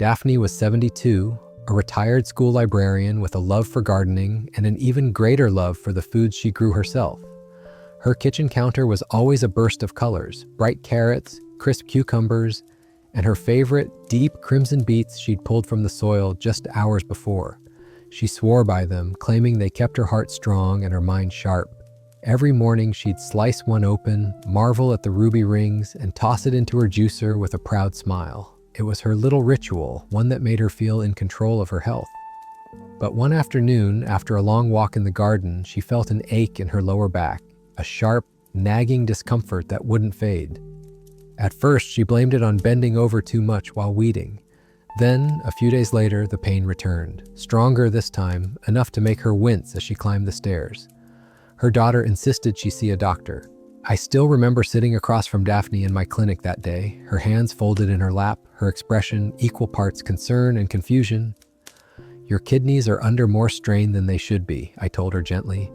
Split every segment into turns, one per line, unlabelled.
Daphne was 72, a retired school librarian with a love for gardening and an even greater love for the foods she grew herself. Her kitchen counter was always a burst of colors, bright carrots, crisp cucumbers, and her favorite, deep crimson beets she'd pulled from the soil just hours before. She swore by them, claiming they kept her heart strong and her mind sharp. Every morning she'd slice one open, marvel at the ruby rings, and toss it into her juicer with a proud smile. It was her little ritual, one that made her feel in control of her health. But one afternoon, after a long walk in the garden, she felt an ache in her lower back, a sharp, nagging discomfort that wouldn't fade. At first, she blamed it on bending over too much while weeding. Then, a few days later, the pain returned, stronger this time, enough to make her wince as she climbed the stairs. Her daughter insisted she see a doctor. I still remember sitting across from Daphne in my clinic that day, her hands folded in her lap, her expression equal parts concern and confusion. "Your kidneys are under more strain than they should be," I told her gently.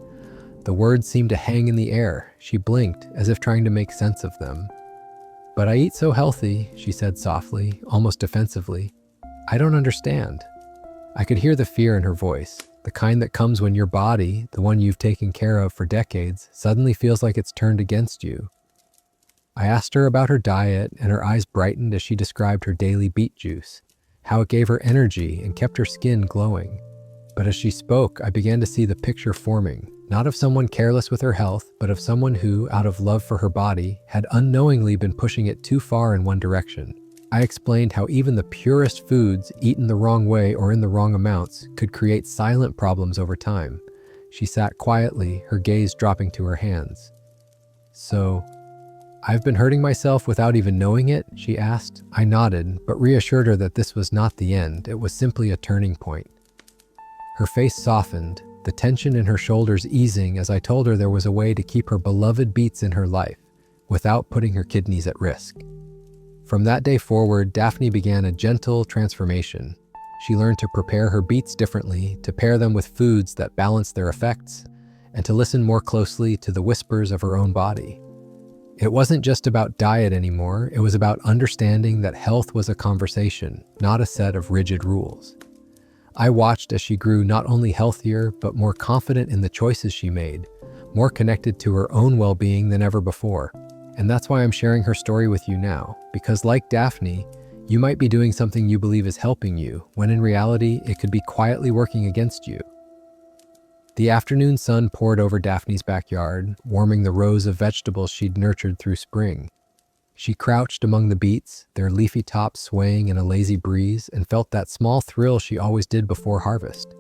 The words seemed to hang in the air. She blinked, as if trying to make sense of them. "But I eat so healthy," she said softly, almost defensively. "I don't understand." I could hear the fear in her voice, the kind that comes when your body, the one you've taken care of for decades, suddenly feels like it's turned against you. I asked her about her diet, and her eyes brightened as she described her daily beet juice, how it gave her energy and kept her skin glowing. But as she spoke, I began to see the picture forming, not of someone careless with her health, but of someone who, out of love for her body, had unknowingly been pushing it too far in one direction. I explained how even the purest foods, eaten the wrong way or in the wrong amounts, could create silent problems over time. She sat quietly, her gaze dropping to her hands. "So, I've been hurting myself without even knowing it?" she asked. I nodded, but reassured her that this was not the end. It was simply a turning point. Her face softened, the tension in her shoulders easing as I told her there was a way to keep her beloved beets in her life without putting her kidneys at risk. From that day forward, Daphne began a gentle transformation. She learned to prepare her beets differently, to pair them with foods that balance their effects, and to listen more closely to the whispers of her own body. It wasn't just about diet anymore, it was about understanding that health was a conversation, not a set of rigid rules. I watched as she grew not only healthier, but more confident in the choices she made, more connected to her own well-being than ever before. And that's why I'm sharing her story with you now, because like Daphne, you might be doing something you believe is helping you, when in reality, it could be quietly working against you. The afternoon sun poured over Daphne's backyard, warming the rows of vegetables she'd nurtured through spring. She crouched among the beets, their leafy tops swaying in a lazy breeze, and felt that small thrill she always did before harvest.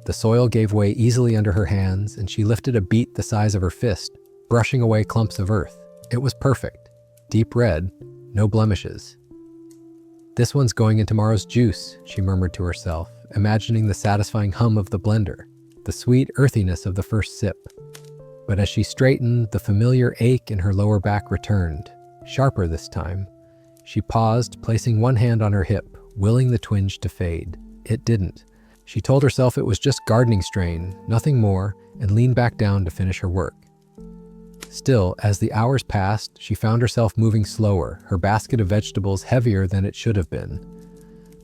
The soil gave way easily under her hands, and she lifted a beet the size of her fist, brushing away clumps of earth. It was perfect. Deep red, no blemishes. "This one's going in tomorrow's juice," she murmured to herself, imagining the satisfying hum of the blender, the sweet earthiness of the first sip. But as she straightened, the familiar ache in her lower back returned, sharper this time. She paused, placing one hand on her hip, willing the twinge to fade. It didn't. She told herself it was just gardening strain, nothing more, and leaned back down to finish her work. Still, as the hours passed, she found herself moving slower, her basket of vegetables heavier than it should have been.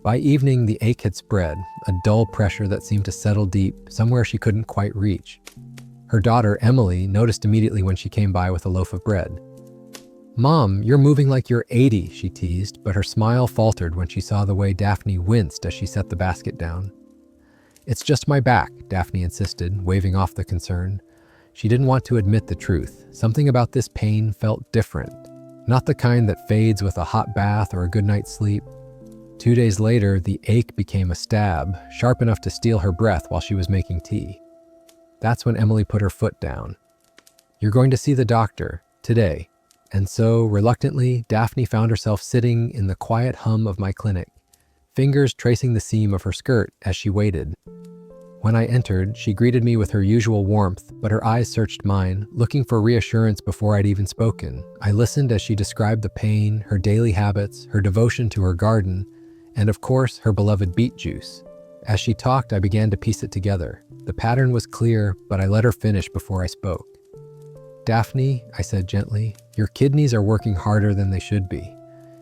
By evening, the ache had spread, a dull pressure that seemed to settle deep, somewhere she couldn't quite reach. Her daughter, Emily, noticed immediately when she came by with a loaf of bread. "Mom, you're moving like you're 80, she teased, but her smile faltered when she saw the way Daphne winced as she set the basket down. "It's just my back," Daphne insisted, waving off the concern. She didn't want to admit the truth. Something about this pain felt different. Not the kind that fades with a hot bath or a good night's sleep. 2 days later, the ache became a stab, sharp enough to steal her breath while she was making tea. That's when Emily put her foot down. "You're going to see the doctor, today." And so, reluctantly, Daphne found herself sitting in the quiet hum of my clinic, fingers tracing the seam of her skirt as she waited. When I entered, she greeted me with her usual warmth, but her eyes searched mine, looking for reassurance before I'd even spoken. I listened as she described the pain, her daily habits, her devotion to her garden, and of course, her beloved beet juice. As she talked, I began to piece it together. The pattern was clear, but I let her finish before I spoke. "Daphne," I said gently, "your kidneys are working harder than they should be."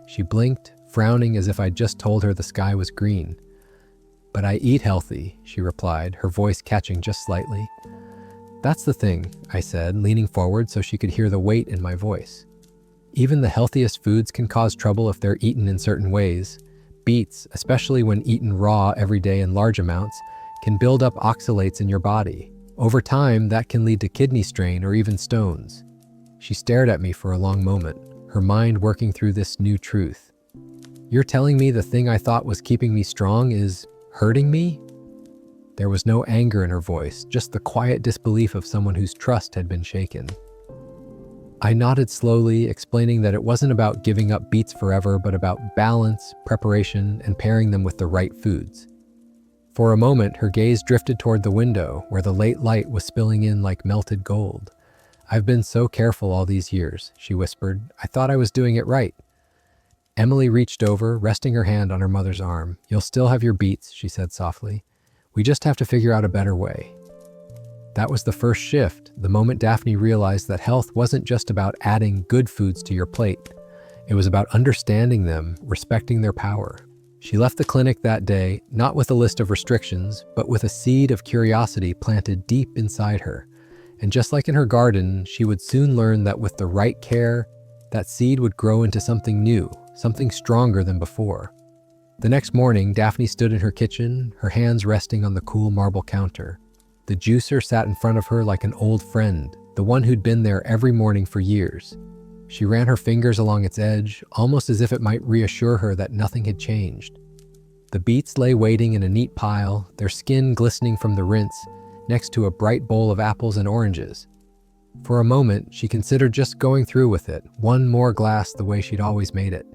She blinked, frowning as if I'd just told her the sky was green. "But I eat healthy," she replied, her voice catching just slightly. "That's the thing," I said, leaning forward so she could hear the weight in my voice. "Even the healthiest foods can cause trouble if they're eaten in certain ways. Beets, especially when eaten raw every day in large amounts, can build up oxalates in your body. Over time, that can lead to kidney strain or even stones." She stared at me for a long moment, her mind working through this new truth. "You're telling me the thing I thought was keeping me strong is hurting me?" There was no anger in her voice, just the quiet disbelief of someone whose trust had been shaken. I nodded slowly, explaining that it wasn't about giving up beets forever, but about balance, preparation, and pairing them with the right foods. For a moment, her gaze drifted toward the window, where the late light was spilling in like melted gold. "I've been so careful all these years," she whispered. "I thought I was doing it right." Emily reached over, resting her hand on her mother's arm. "You'll still have your beets," she said softly. "We just have to figure out a better way." That was the first shift, the moment Daphne realized that health wasn't just about adding good foods to your plate. It was about understanding them, respecting their power. She left the clinic that day, not with a list of restrictions, but with a seed of curiosity planted deep inside her. And just like in her garden, she would soon learn that with the right care, that seed would grow into something new, something stronger than before. The next morning, Daphne stood in her kitchen, her hands resting on the cool marble counter. The juicer sat in front of her like an old friend, the one who'd been there every morning for years. She ran her fingers along its edge, almost as if it might reassure her that nothing had changed. The beets lay waiting in a neat pile, their skin glistening from the rinse, next to a bright bowl of apples and oranges. For a moment, she considered just going through with it, one more glass the way she'd always made it.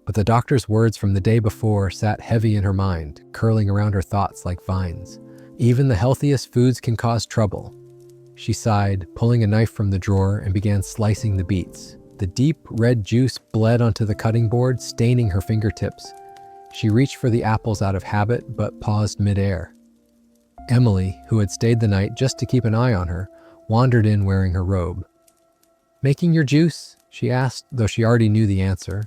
But the doctor's words from the day before sat heavy in her mind, curling around her thoughts like vines. Even the healthiest foods can cause trouble. She sighed, pulling a knife from the drawer and began slicing the beets. The deep red juice bled onto the cutting board, staining her fingertips. She reached for the apples out of habit, but paused midair. Emily, who had stayed the night just to keep an eye on her, wandered in wearing her robe. "Making your juice?" she asked, though she already knew the answer.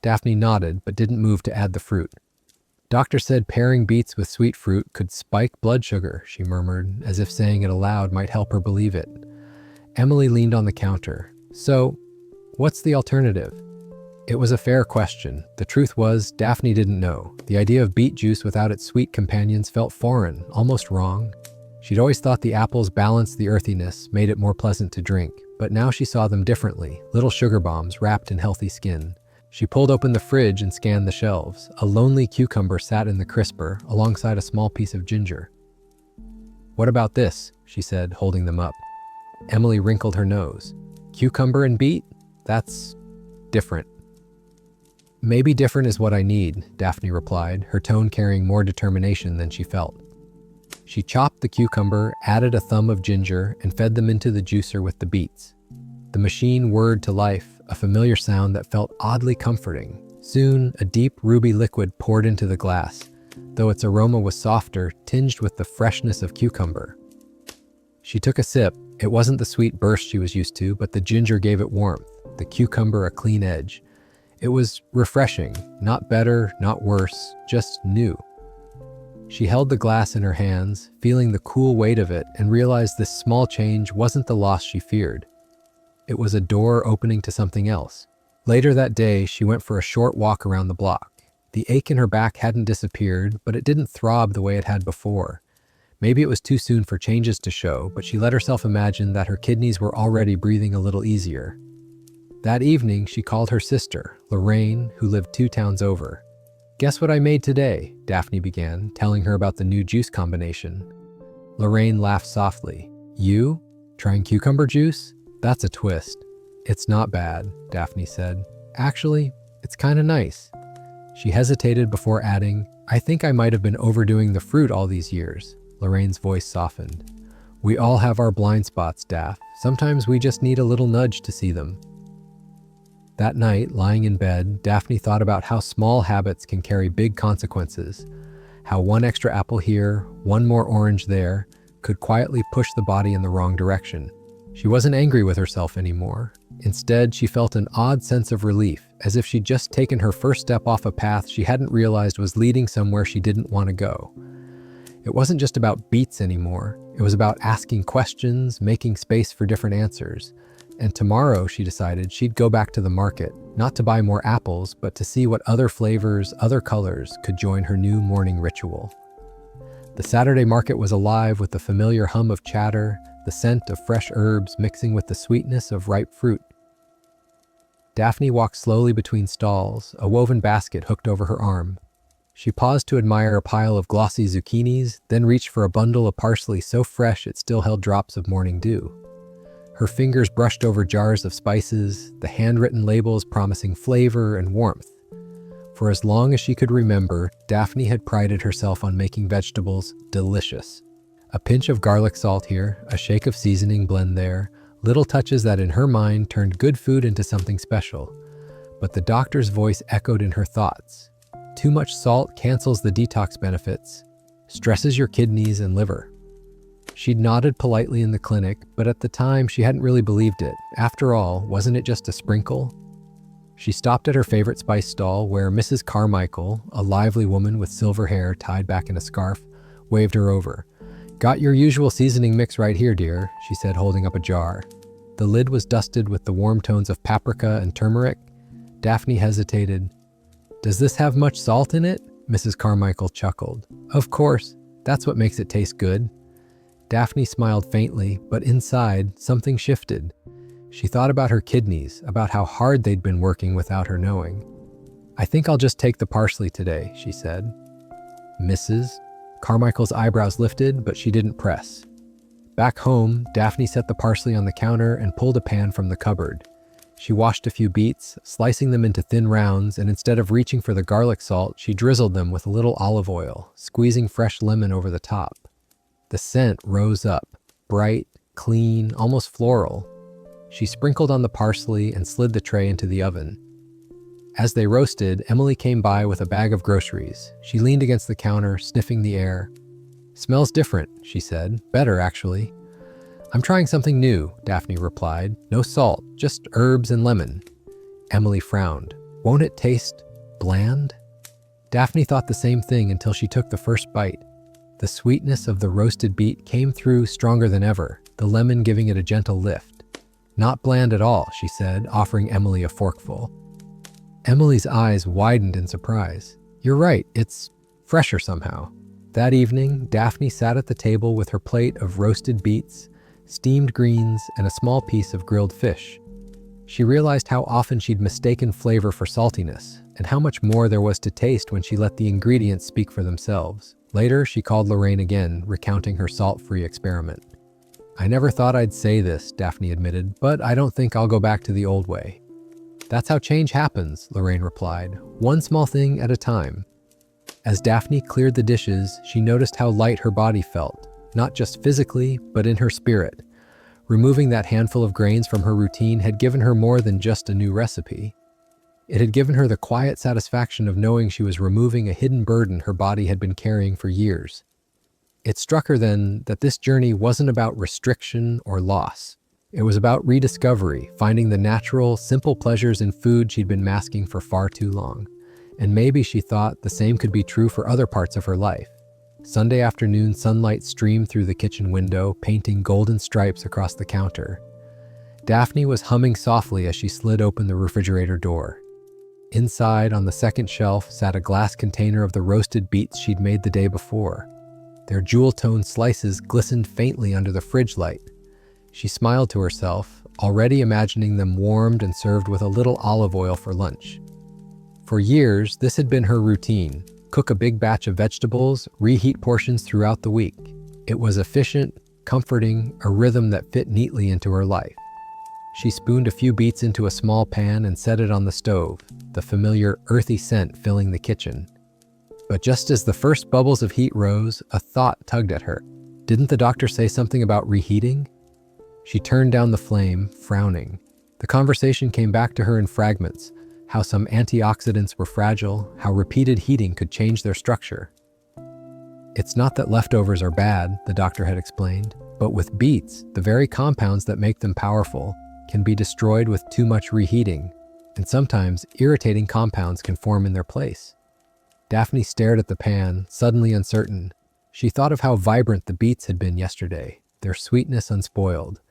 Daphne nodded, but didn't move to add the fruit. "Doctor said pairing beets with sweet fruit could spike blood sugar," she murmured, as if saying it aloud might help her believe it. Emily leaned on the counter. "So, what's the alternative?" It was a fair question. The truth was, Daphne didn't know. The idea of beet juice without its sweet companions felt foreign, almost wrong. She'd always thought the apples balanced the earthiness, made it more pleasant to drink, but now she saw them differently, little sugar bombs wrapped in healthy skin. She pulled open the fridge and scanned the shelves. A lonely cucumber sat in the crisper, alongside a small piece of ginger. "What about this?" she said, holding them up. Emily wrinkled her nose. "Cucumber and beet? That's different." "Maybe different is what I need," Daphne replied, her tone carrying more determination than she felt. She chopped the cucumber, added a thumb of ginger, and fed them into the juicer with the beets. The machine whirred to life, a familiar sound that felt oddly comforting. Soon, a deep ruby liquid poured into the glass, though its aroma was softer, tinged with the freshness of cucumber. She took a sip. It wasn't the sweet burst she was used to, but the ginger gave it warmth, the cucumber a clean edge. It was refreshing, not better, not worse, just new. She held the glass in her hands, feeling the cool weight of it, and realized this small change wasn't the loss she feared. It was a door opening to something else. Later that day, she went for a short walk around the block. The ache in her back hadn't disappeared, but it didn't throb the way it had before. Maybe it was too soon for changes to show, but she let herself imagine that her kidneys were already breathing a little easier. That evening, she called her sister, Lorraine, who lived 2 towns over. "Guess what I made today?" Daphne began, telling her about the new juice combination. Lorraine laughed softly. "You? Trying cucumber juice? That's a twist." "It's not bad," Daphne said. "Actually, it's kinda nice." She hesitated before adding, "I think I might have been overdoing the fruit all these years." Lorraine's voice softened. "We all have our blind spots, Daph. Sometimes we just need a little nudge to see them." That night, lying in bed, Daphne thought about how small habits can carry big consequences. How one extra apple here, one more orange there, could quietly push the body in the wrong direction. She wasn't angry with herself anymore. Instead, she felt an odd sense of relief, as if she'd just taken her first step off a path she hadn't realized was leading somewhere she didn't want to go. It wasn't just about beets anymore. It was about asking questions, making space for different answers. And tomorrow, she decided, she'd go back to the market, not to buy more apples, but to see what other flavors, other colors could join her new morning ritual. The Saturday market was alive with the familiar hum of chatter, the scent of fresh herbs mixing with the sweetness of ripe fruit. Daphne walked slowly between stalls, a woven basket hooked over her arm. She paused to admire a pile of glossy zucchinis, then reached for a bundle of parsley so fresh it still held drops of morning dew. Her fingers brushed over jars of spices, the handwritten labels promising flavor and warmth. For as long as she could remember, Daphne had prided herself on making vegetables delicious. A pinch of garlic salt here, a shake of seasoning blend there, little touches that in her mind turned good food into something special. But the doctor's voice echoed in her thoughts. Too much salt cancels the detox benefits, stresses your kidneys and liver. She'd nodded politely in the clinic, but at the time she hadn't really believed it. After all, wasn't it just a sprinkle? She stopped at her favorite spice stall where Mrs. Carmichael, a lively woman with silver hair tied back in a scarf, waved her over. "Got your usual seasoning mix right here, dear," she said, holding up a jar. The lid was dusted with the warm tones of paprika and turmeric. Daphne hesitated. "Does this have much salt in it?" Mrs. Carmichael chuckled. "Of course, that's what makes it taste good." Daphne smiled faintly, but inside, something shifted. She thought about her kidneys, about how hard they'd been working without her knowing. "I think I'll just take the parsley today," she said. "Mrs.?" Carmichael's eyebrows lifted, but she didn't press. Back home, Daphne set the parsley on the counter and pulled a pan from the cupboard. She washed a few beets, slicing them into thin rounds, and instead of reaching for the garlic salt, she drizzled them with a little olive oil, squeezing fresh lemon over the top. The scent rose up, bright, clean, almost floral. She sprinkled on the parsley and slid the tray into the oven. As they roasted, Emily came by with a bag of groceries. She leaned against the counter, sniffing the air. "Smells different," she said. "Better, actually." "I'm trying something new," Daphne replied. "No salt, just herbs and lemon." Emily frowned. "Won't it taste bland?" Daphne thought the same thing until she took the first bite. The sweetness of the roasted beet came through stronger than ever, the lemon giving it a gentle lift. "Not bland at all," she said, offering Emily a forkful. Emily's eyes widened in surprise. "You're right, it's fresher somehow." That evening, Daphne sat at the table with her plate of roasted beets, steamed greens, and a small piece of grilled fish. She realized how often she'd mistaken flavor for saltiness, and how much more there was to taste when she let the ingredients speak for themselves. Later, she called Lorraine again, recounting her salt-free experiment. "I never thought I'd say this," Daphne admitted, "but I don't think I'll go back to the old way." "That's how change happens," Lorraine replied, "one small thing at a time." As Daphne cleared the dishes, she noticed how light her body felt, not just physically, but in her spirit. Removing that handful of grains from her routine had given her more than just a new recipe. It had given her the quiet satisfaction of knowing she was removing a hidden burden her body had been carrying for years. It struck her then that this journey wasn't about restriction or loss. It was about rediscovery, finding the natural, simple pleasures in food she'd been masking for far too long. And maybe she thought the same could be true for other parts of her life. Sunday afternoon sunlight streamed through the kitchen window, painting golden stripes across the counter. Daphne was humming softly as she slid open the refrigerator door. Inside, on the second shelf, sat a glass container of the roasted beets she'd made the day before. Their jewel-toned slices glistened faintly under the fridge light. She smiled to herself, already imagining them warmed and served with a little olive oil for lunch. For years, this had been her routine. Cook a big batch of vegetables, reheat portions throughout the week. It was efficient, comforting, a rhythm that fit neatly into her life. She spooned a few beets into a small pan and set it on the stove, the familiar earthy scent filling the kitchen. But just as the first bubbles of heat rose, a thought tugged at her. Didn't the doctor say something about reheating? She turned down the flame, frowning. The conversation came back to her in fragments, how some antioxidants were fragile, how repeated heating could change their structure. "It's not that leftovers are bad," the doctor had explained, "but with beets, the very compounds that make them powerful can be destroyed with too much reheating, and sometimes irritating compounds can form in their place. Daphne stared at the pan, suddenly uncertain. She thought of how vibrant the beets had been yesterday, their sweetness unspoiled.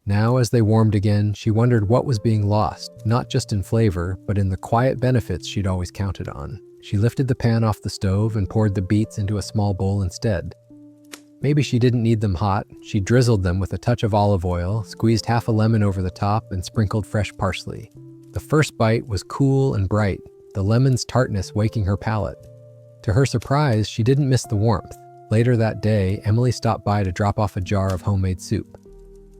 Now, as they warmed again, she wondered what was being lost, not just in flavor, but in the quiet benefits she'd always counted on. She lifted the pan off the stove and poured the beets into a small bowl instead. Maybe she didn't need them hot. She drizzled them with a touch of olive oil, squeezed half a lemon over the top, and sprinkled fresh parsley. The first bite was cool and bright, the lemon's tartness waking her palate. To her surprise, she didn't miss the warmth. Later that day, Emily stopped by to drop off a jar of homemade soup.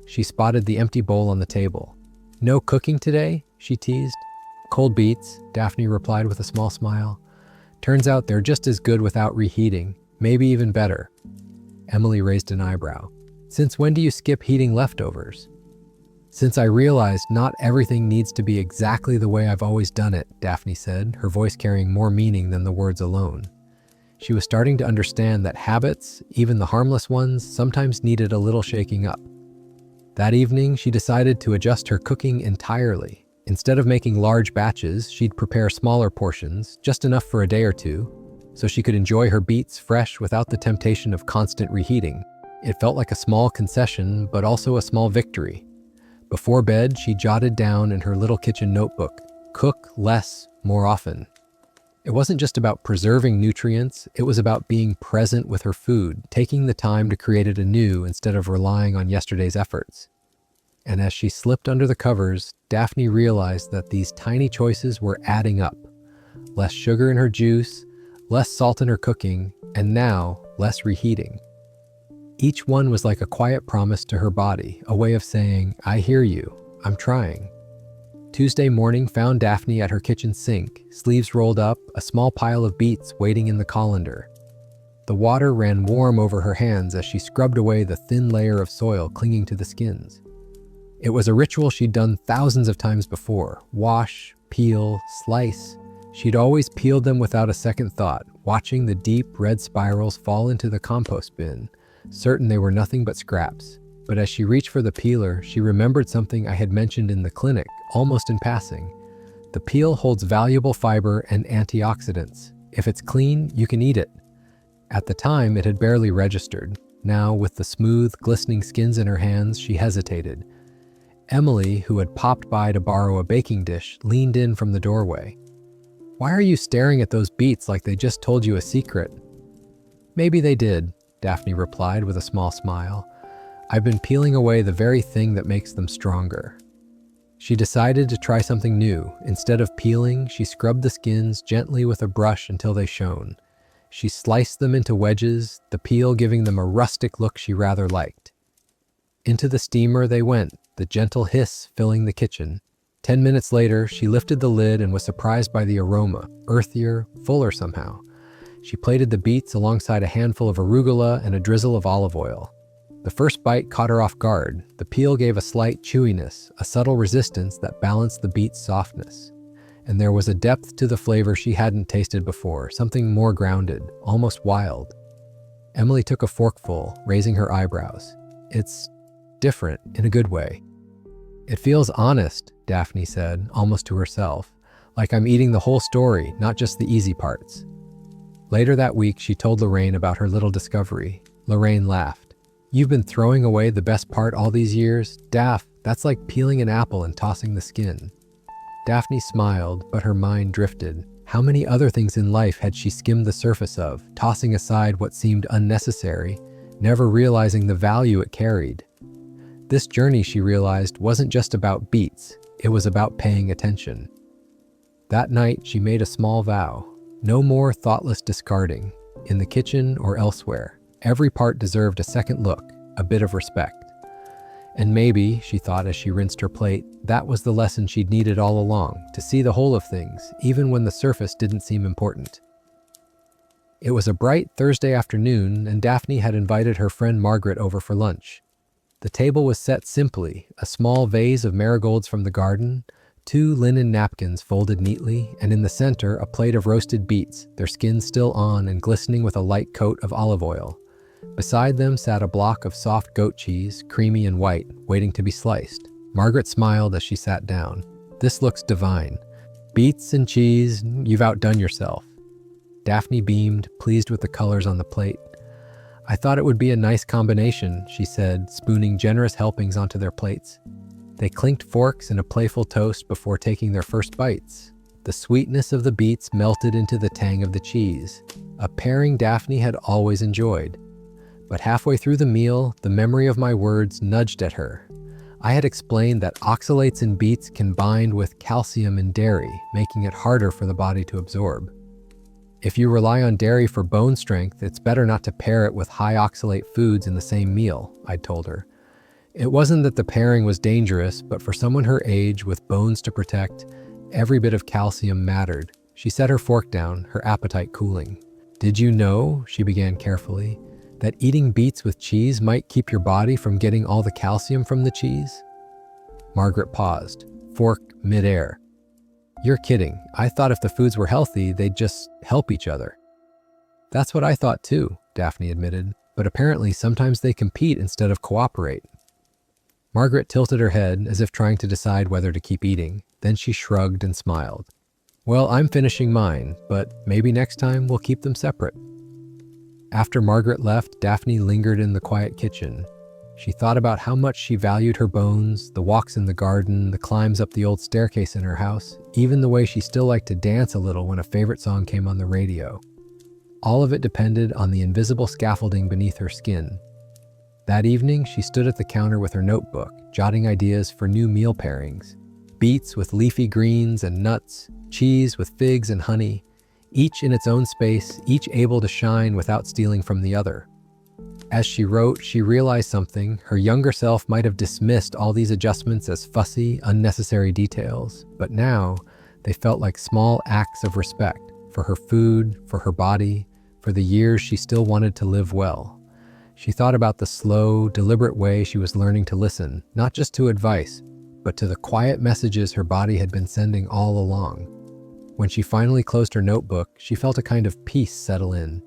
She spotted the empty bowl on the table. "No cooking today?" she teased. "Cold beets," Daphne replied with a small smile. "Turns out they're just as good without reheating, maybe even better." Emily raised an eyebrow. "Since when do you skip heating leftovers?" "Since I realized not everything needs to be exactly the way I've always done it," Daphne said, her voice carrying more meaning than the words alone. She was starting to understand that habits, even the harmless ones, sometimes needed a little shaking up. That evening, she decided to adjust her cooking entirely. Instead of making large batches, she'd prepare smaller portions, just enough for a day or two, so she could enjoy her beets fresh without the temptation of constant reheating. It felt like a small concession, but also a small victory. Before bed, she jotted down in her little kitchen notebook, "Cook less, more often." It wasn't just about preserving nutrients, it was about being present with her food, taking the time to create it anew instead of relying on yesterday's efforts. And as she slipped under the covers, Daphne realized that these tiny choices were adding up. Less sugar in her juice, less salt in her cooking, and now, less reheating. Each one was like a quiet promise to her body, a way of saying, "I hear you, I'm trying." Tuesday morning found Daphne at her kitchen sink, sleeves rolled up, a small pile of beets waiting in the colander. The water ran warm over her hands as she scrubbed away the thin layer of soil clinging to the skins. It was a ritual she'd done thousands of times before. Wash, peel, slice. She'd always peeled them without a second thought, watching the deep red spirals fall into the compost bin, certain they were nothing but scraps. But as she reached for the peeler, she remembered something I had mentioned in the clinic, almost in passing. The peel holds valuable fiber and antioxidants. If it's clean, you can eat it. At the time, it had barely registered. Now, with the smooth, glistening skins in her hands, she hesitated. Emily, who had popped by to borrow a baking dish, leaned in from the doorway. "Why are you staring at those beets like they just told you a secret?" "Maybe they did," Daphne replied with a small smile. "I've been peeling away the very thing that makes them stronger." She decided to try something new. Instead of peeling, she scrubbed the skins gently with a brush until they shone. She sliced them into wedges, the peel giving them a rustic look she rather liked. Into the steamer they went, the gentle hiss filling the kitchen. 10 minutes later, she lifted the lid and was surprised by the aroma, earthier, fuller somehow. She plated the beets alongside a handful of arugula and a drizzle of olive oil. The first bite caught her off guard. The peel gave a slight chewiness, a subtle resistance that balanced the beet's softness. And there was a depth to the flavor she hadn't tasted before, something more grounded, almost wild. Emily took a forkful, raising her eyebrows. "It's different, in a good way." "It feels honest," Daphne said, almost to herself, "like I'm eating the whole story, not just the easy parts." Later that week, she told Lorraine about her little discovery. Lorraine laughed. "You've been throwing away the best part all these years? Daph, that's like peeling an apple and tossing the skin." Daphne smiled, but her mind drifted. How many other things in life had she skimmed the surface of, tossing aside what seemed unnecessary, never realizing the value it carried? This journey, she realized, wasn't just about beets, it was about paying attention. That night, she made a small vow. No more thoughtless discarding, in the kitchen or elsewhere. Every part deserved a second look, a bit of respect. And maybe, she thought as she rinsed her plate, that was the lesson she'd needed all along, to see the whole of things, even when the surface didn't seem important. It was a bright Thursday afternoon, and Daphne had invited her friend Margaret over for lunch. The table was set simply, a small vase of marigolds from the garden, 2 linen napkins folded neatly, and in the center a plate of roasted beets, their skins still on and glistening with a light coat of olive oil. Beside them sat a block of soft goat cheese, creamy and white, waiting to be sliced. Margaret smiled as she sat down. This looks divine. Beets and cheese, you've outdone yourself. Daphne beamed, pleased with the colors on the plate. I thought it would be a nice combination, she said, spooning generous helpings onto their plates. They clinked forks in a playful toast before taking their first bites. The sweetness of the beets melted into the tang of the cheese, a pairing Daphne had always enjoyed. But halfway through the meal, the memory of my words nudged at her. I had explained that oxalates in beets can bind with calcium in dairy, making it harder for the body to absorb. If you rely on dairy for bone strength, it's better not to pair it with high oxalate foods in the same meal, I'd told her. It wasn't that the pairing was dangerous, but for someone her age with bones to protect, every bit of calcium mattered. She set her fork down, her appetite cooling. Did you know, she began carefully, that eating beets with cheese might keep your body from getting all the calcium from the cheese? Margaret paused, fork midair. You're kidding. I thought if the foods were healthy, they'd just help each other. That's what I thought too, Daphne admitted, but apparently sometimes they compete instead of cooperate. Margaret tilted her head as if trying to decide whether to keep eating. Then she shrugged and smiled. Well, I'm finishing mine, but maybe next time we'll keep them separate. After Margaret left, Daphne lingered in the quiet kitchen. She thought about how much she valued her bones, the walks in the garden, the climbs up the old staircase in her house, even the way she still liked to dance a little when a favorite song came on the radio. All of it depended on the invisible scaffolding beneath her skin. That evening, she stood at the counter with her notebook, jotting ideas for new meal pairings. Beets with leafy greens and nuts, cheese with figs and honey, each in its own space, each able to shine without stealing from the other. As she wrote, she realized something. Her younger self might have dismissed all these adjustments as fussy, unnecessary details, but now they felt like small acts of respect for her food, for her body, for the years she still wanted to live well. She thought about the slow, deliberate way she was learning to listen, not just to advice, but to the quiet messages her body had been sending all along. When she finally closed her notebook, she felt a kind of peace settle in.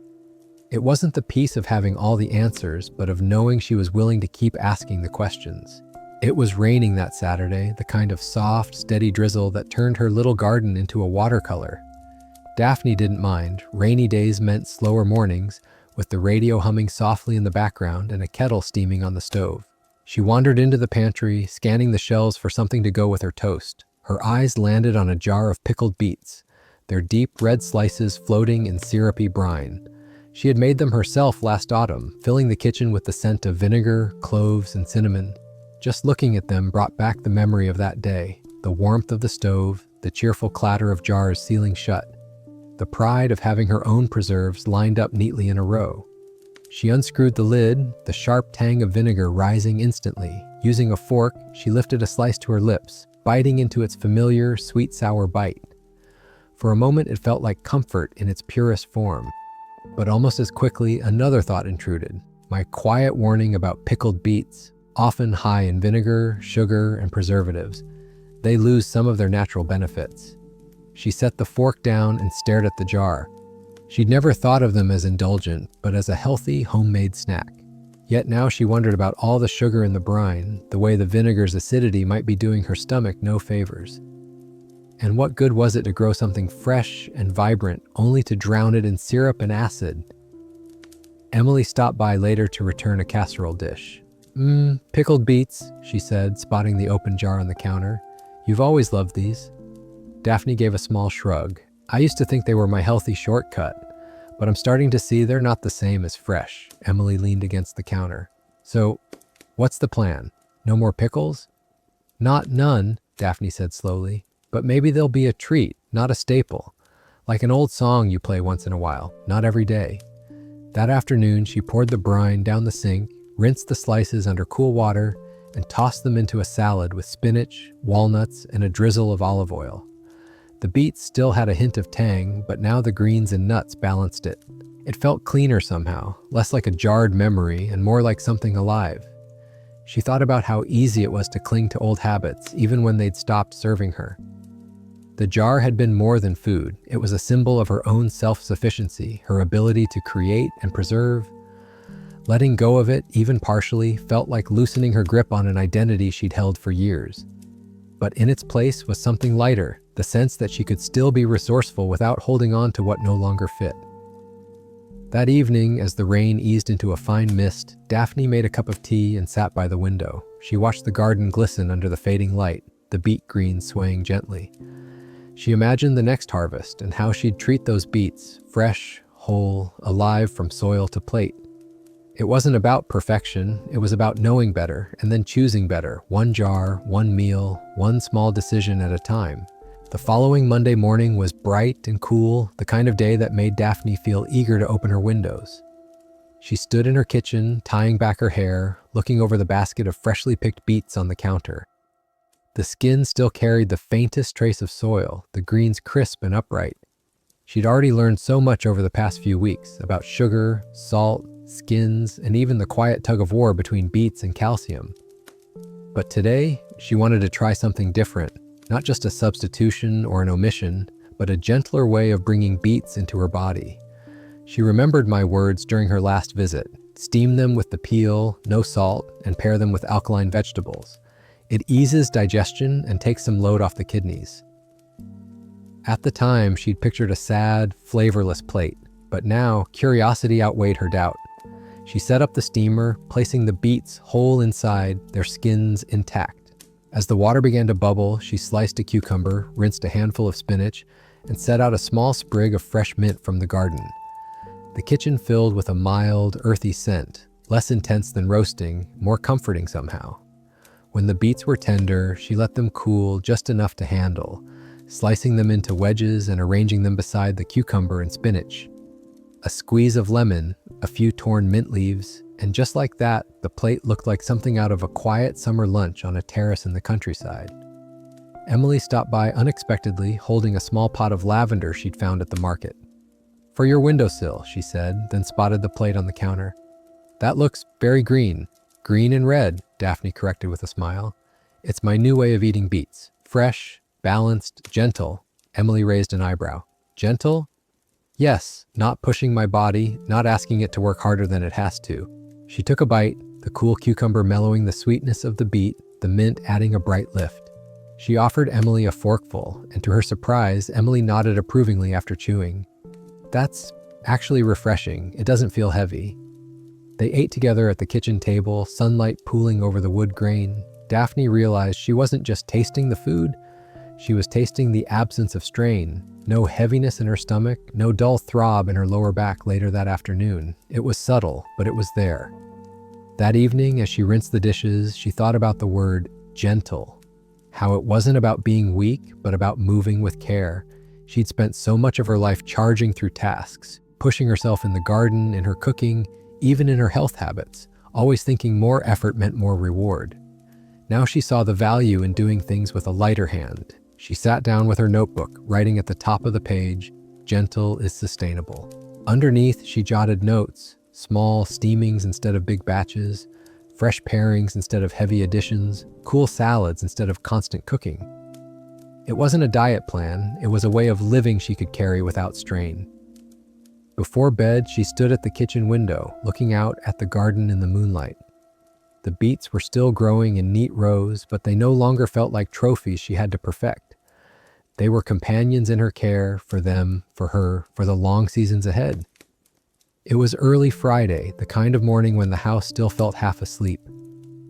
It wasn't the peace of having all the answers, but of knowing she was willing to keep asking the questions. It was raining that Saturday, the kind of soft, steady drizzle that turned her little garden into a watercolor. Daphne didn't mind. Rainy days meant slower mornings, with the radio humming softly in the background and a kettle steaming on the stove. She wandered into the pantry, scanning the shelves for something to go with her toast. Her eyes landed on a jar of pickled beets, their deep red slices floating in syrupy brine. She had made them herself last autumn, filling the kitchen with the scent of vinegar, cloves, and cinnamon. Just looking at them brought back the memory of that day, the warmth of the stove, the cheerful clatter of jars sealing shut, the pride of having her own preserves lined up neatly in a row. She unscrewed the lid, the sharp tang of vinegar rising instantly. Using a fork, she lifted a slice to her lips, biting into its familiar, sweet-sour bite. For a moment, it felt like comfort in its purest form. But almost as quickly, another thought intruded. My quiet warning about pickled beets, often high in vinegar, sugar, and preservatives. They lose some of their natural benefits. She set the fork down and stared at the jar. She'd never thought of them as indulgent, but as a healthy, homemade snack. Yet now she wondered about all the sugar in the brine, the way the vinegar's acidity might be doing her stomach no favors. And what good was it to grow something fresh and vibrant, only to drown it in syrup and acid? Emily stopped by later to return a casserole dish. Pickled beets, she said, spotting the open jar on the counter. You've always loved these. Daphne gave a small shrug. I used to think they were my healthy shortcut, but I'm starting to see they're not the same as fresh. Emily leaned against the counter. So, what's the plan? No more pickles? None, Daphne said slowly. But maybe they'll be a treat, not a staple. Like an old song you play once in a while, not every day. That afternoon, she poured the brine down the sink, rinsed the slices under cool water, and tossed them into a salad with spinach, walnuts, and a drizzle of olive oil. The beets still had a hint of tang, but now the greens and nuts balanced it. It felt cleaner somehow, less like a jarred memory and more like something alive. She thought about how easy it was to cling to old habits, even when they'd stopped serving her. The jar had been more than food. It was a symbol of her own self-sufficiency, her ability to create and preserve. Letting go of it, even partially, felt like loosening her grip on an identity she'd held for years. But in its place was something lighter, the sense that she could still be resourceful without holding on to what no longer fit. That evening, as the rain eased into a fine mist, Daphne made a cup of tea and sat by the window. She watched the garden glisten under the fading light, the beet greens swaying gently. She imagined the next harvest and how she'd treat those beets, fresh, whole, alive from soil to plate. It wasn't about perfection, it was about knowing better and then choosing better, one jar, one meal, one small decision at a time. The following Monday morning was bright and cool, the kind of day that made Daphne feel eager to open her windows. She stood in her kitchen, tying back her hair, looking over the basket of freshly picked beets on the counter. The skin still carried the faintest trace of soil, the greens crisp and upright. She'd already learned so much over the past few weeks about sugar, salt, skins, and even the quiet tug-of-war between beets and calcium. But today, she wanted to try something different, not just a substitution or an omission, but a gentler way of bringing beets into her body. She remembered my words during her last visit: steam them with the peel, no salt, and pair them with alkaline vegetables. It eases digestion and takes some load off the kidneys. At the time, she'd pictured a sad, flavorless plate, but now curiosity outweighed her doubt. She set up the steamer, placing the beets whole inside, their skins intact. As the water began to bubble, she sliced a cucumber, rinsed a handful of spinach, and set out a small sprig of fresh mint from the garden. The kitchen filled with a mild, earthy scent, less intense than roasting, more comforting somehow. When the beets were tender, she let them cool just enough to handle, slicing them into wedges and arranging them beside the cucumber and spinach. A squeeze of lemon, a few torn mint leaves, and just like that, the plate looked like something out of a quiet summer lunch on a terrace in the countryside. Emily stopped by unexpectedly, holding a small pot of lavender she'd found at the market. "For your windowsill," she said, then spotted the plate on the counter. "That looks very green." "Green and red," Daphne corrected with a smile. "It's my new way of eating beets. Fresh, balanced, gentle." Emily raised an eyebrow. "Gentle?" "Yes, not pushing my body, not asking it to work harder than it has to." She took a bite, the cool cucumber mellowing the sweetness of the beet, the mint adding a bright lift. She offered Emily a forkful, and to her surprise, Emily nodded approvingly after chewing. "That's actually refreshing. It doesn't feel heavy." They ate together at the kitchen table, sunlight pooling over the wood grain. Daphne realized she wasn't just tasting the food, she was tasting the absence of strain. No heaviness in her stomach, no dull throb in her lower back later that afternoon. It was subtle, but it was there. That evening, as she rinsed the dishes, she thought about the word gentle. How it wasn't about being weak, but about moving with care. She'd spent so much of her life charging through tasks, pushing herself in the garden, in her cooking, even in her health habits, always thinking more effort meant more reward. Now she saw the value in doing things with a lighter hand. She sat down with her notebook, writing at the top of the page, "Gentle is sustainable." Underneath, she jotted notes, small steamings instead of big batches, fresh pairings instead of heavy additions, cool salads instead of constant cooking. It wasn't a diet plan, it was a way of living she could carry without strain. Before bed, she stood at the kitchen window, looking out at the garden in the moonlight. The beets were still growing in neat rows, but they no longer felt like trophies she had to perfect. They were companions in her care, for them, for her, for the long seasons ahead. It was early Friday, the kind of morning when the house still felt half asleep.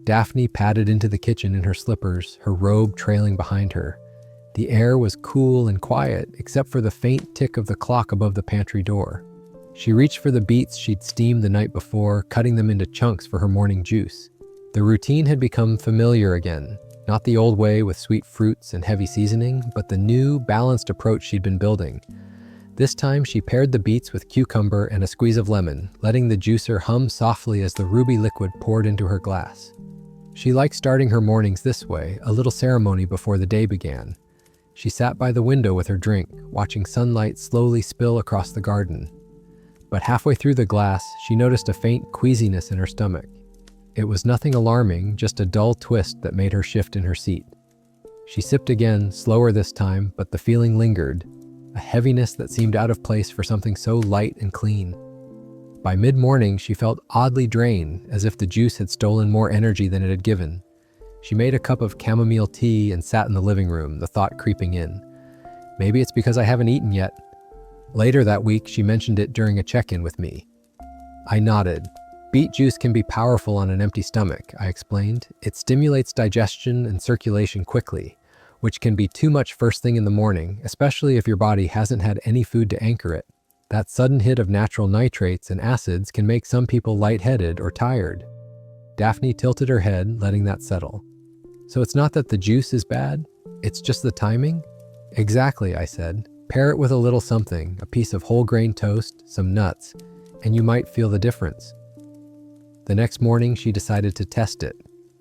Daphne padded into the kitchen in her slippers, her robe trailing behind her. The air was cool and quiet, except for the faint tick of the clock above the pantry door. She reached for the beets she'd steamed the night before, cutting them into chunks for her morning juice. The routine had become familiar again, not the old way with sweet fruits and heavy seasoning, but the new, balanced approach she'd been building. This time, she paired the beets with cucumber and a squeeze of lemon, letting the juicer hum softly as the ruby liquid poured into her glass. She liked starting her mornings this way, a little ceremony before the day began. She sat by the window with her drink, watching sunlight slowly spill across the garden. But halfway through the glass, she noticed a faint queasiness in her stomach. It was nothing alarming, just a dull twist that made her shift in her seat. She sipped again, slower this time, but the feeling lingered, a heaviness that seemed out of place for something so light and clean. By mid-morning, she felt oddly drained, as if the juice had stolen more energy than it had given. She made a cup of chamomile tea and sat in the living room, the thought creeping in. Maybe it's because I haven't eaten yet. Later that week, she mentioned it during a check-in with me. I nodded. Beet juice can be powerful on an empty stomach, I explained. It stimulates digestion and circulation quickly, which can be too much first thing in the morning, especially if your body hasn't had any food to anchor it. That sudden hit of natural nitrates and acids can make some people lightheaded or tired. Daphne tilted her head, letting that settle. So it's not that the juice is bad, it's just the timing? Exactly, I said. Pair it with a little something, a piece of whole grain toast, some nuts, and you might feel the difference. The next morning, she decided to test it.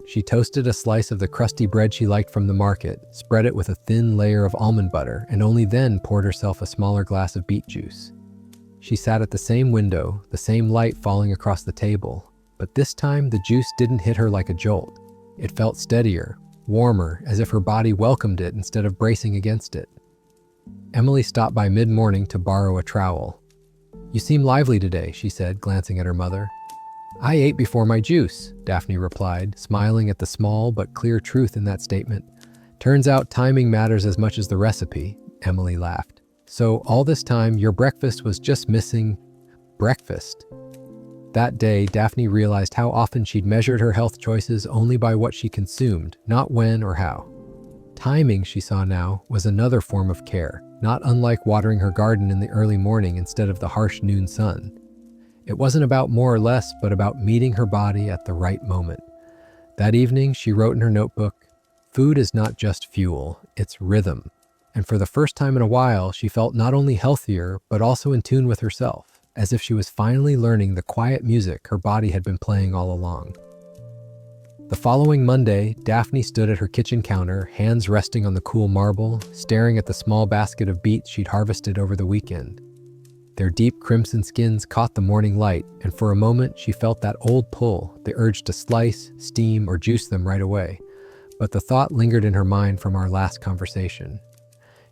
She toasted a slice of the crusty bread she liked from the market, spread it with a thin layer of almond butter, and only then poured herself a smaller glass of beet juice. She sat at the same window, the same light falling across the table, but this time the juice didn't hit her like a jolt. It felt steadier, warmer, as if her body welcomed it instead of bracing against it. Emily stopped by mid-morning to borrow a trowel. "You seem lively today," she said, glancing at her mother. "I ate before my juice," Daphne replied, smiling at the small but clear truth in that statement. "Turns out timing matters as much as the recipe," Emily laughed. "So all this time, your breakfast was just missing breakfast." That day, Daphne realized how often she'd measured her health choices only by what she consumed, not when or how. Timing, she saw now, was another form of care, not unlike watering her garden in the early morning instead of the harsh noon sun. It wasn't about more or less, but about meeting her body at the right moment. That evening, she wrote in her notebook, "Food is not just fuel, it's rhythm." And for the first time in a while, she felt not only healthier, but also in tune with herself, as if she was finally learning the quiet music her body had been playing all along. The following Monday, Daphne stood at her kitchen counter, hands resting on the cool marble, staring at the small basket of beets she'd harvested over the weekend. Their deep crimson skins caught the morning light, and for a moment she felt that old pull, the urge to slice, steam, or juice them right away. But the thought lingered in her mind from our last conversation.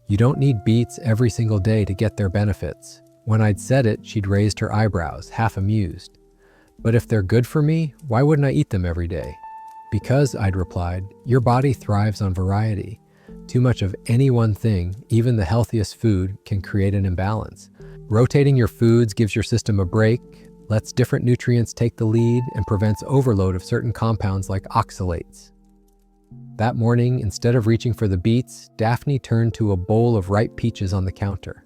You don't need beets every single day to get their benefits. When I'd said it, she'd raised her eyebrows, half amused. But if they're good for me, why wouldn't I eat them every day? Because, I'd replied, your body thrives on variety. Too much of any one thing, even the healthiest food, can create an imbalance. Rotating your foods gives your system a break, lets different nutrients take the lead, and prevents overload of certain compounds like oxalates. That morning, instead of reaching for the beets, Daphne turned to a bowl of ripe peaches on the counter.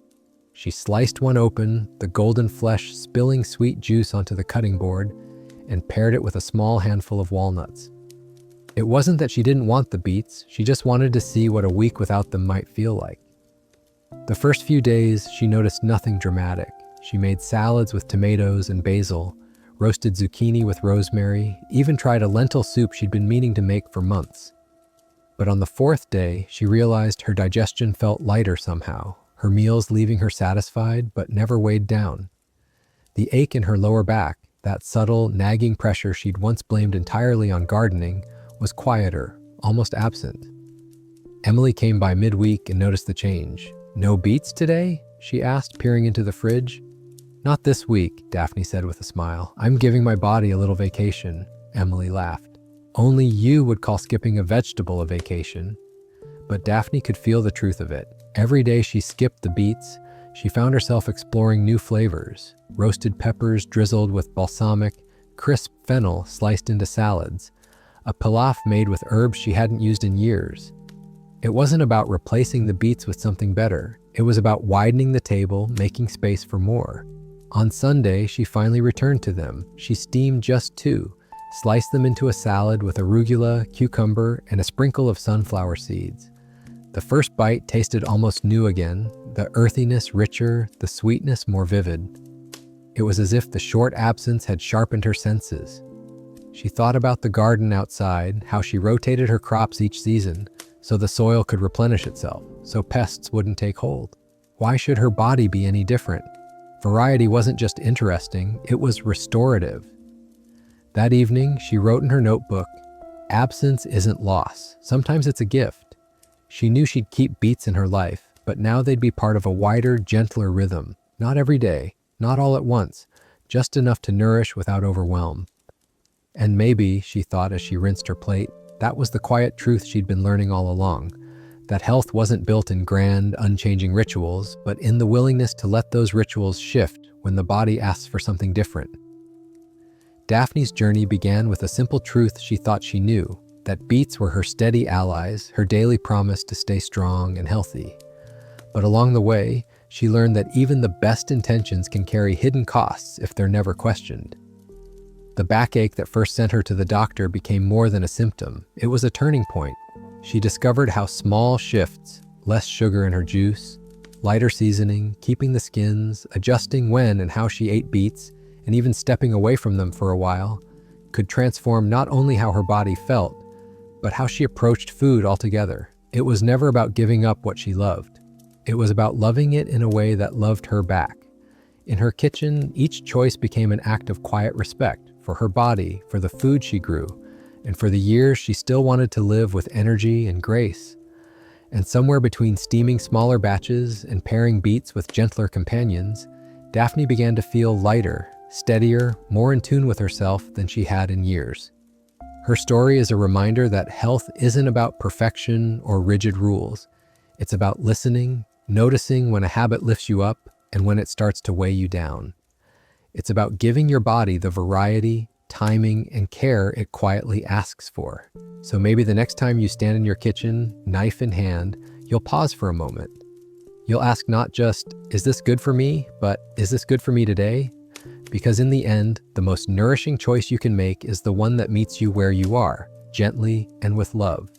She sliced one open, the golden flesh spilling sweet juice onto the cutting board, and paired it with a small handful of walnuts. It wasn't that she didn't want the beets, she just wanted to see what a week without them might feel like. The first few days, she noticed nothing dramatic. She made salads with tomatoes and basil, roasted zucchini with rosemary, even tried a lentil soup she'd been meaning to make for months. But on the fourth day, she realized her digestion felt lighter somehow, her meals leaving her satisfied but never weighed down. The ache in her lower back, that subtle, nagging pressure she'd once blamed entirely on gardening, was quieter, almost absent. Emily came by midweek and noticed the change. "No beets today?" she asked, peering into the fridge. "Not this week," Daphne said with a smile. "I'm giving my body a little vacation." Emily laughed. "Only you would call skipping a vegetable a vacation." But Daphne could feel the truth of it. Every day she skipped the beets, she found herself exploring new flavors. Roasted peppers drizzled with balsamic, crisp fennel sliced into salads, a pilaf made with herbs she hadn't used in years. It wasn't about replacing the beets with something better. It was about widening the table, making space for more. On Sunday, she finally returned to them. She steamed just two, sliced them into a salad with arugula, cucumber, and a sprinkle of sunflower seeds. The first bite tasted almost new again, the earthiness richer, the sweetness more vivid. It was as if the short absence had sharpened her senses. She thought about the garden outside, how she rotated her crops each season, so the soil could replenish itself, so pests wouldn't take hold. Why should her body be any different? Variety wasn't just interesting, it was restorative. That evening, she wrote in her notebook, "Absence isn't loss. Sometimes it's a gift." She knew she'd keep beets in her life, but now they'd be part of a wider, gentler rhythm. Not every day, not all at once, just enough to nourish without overwhelm. And maybe, she thought as she rinsed her plate, that was the quiet truth she'd been learning all along, that health wasn't built in grand, unchanging rituals, but in the willingness to let those rituals shift when the body asks for something different. Daphne's journey began with a simple truth she thought she knew, that beets were her steady allies, her daily promise to stay strong and healthy. But along the way, she learned that even the best intentions can carry hidden costs if they're never questioned. The backache that first sent her to the doctor became more than a symptom. It was a turning point. She discovered how small shifts, less sugar in her juice, lighter seasoning, keeping the skins, adjusting when and how she ate beets, and even stepping away from them for a while, could transform not only how her body felt, but how she approached food altogether. It was never about giving up what she loved. It was about loving it in a way that loved her back. In her kitchen, each choice became an act of quiet respect for her body, for the food she grew, and for the years she still wanted to live with energy and grace. And somewhere between steaming smaller batches and pairing beets with gentler companions, Daphne began to feel lighter, steadier, more in tune with herself than she had in years. Her story is a reminder that health isn't about perfection or rigid rules. It's about listening, noticing when a habit lifts you up and when it starts to weigh you down. It's about giving your body the variety, timing, and care it quietly asks for. So maybe the next time you stand in your kitchen, knife in hand, you'll pause for a moment. You'll ask not just, is this good for me, but is this good for me today? Because in the end, the most nourishing choice you can make is the one that meets you where you are, gently and with love.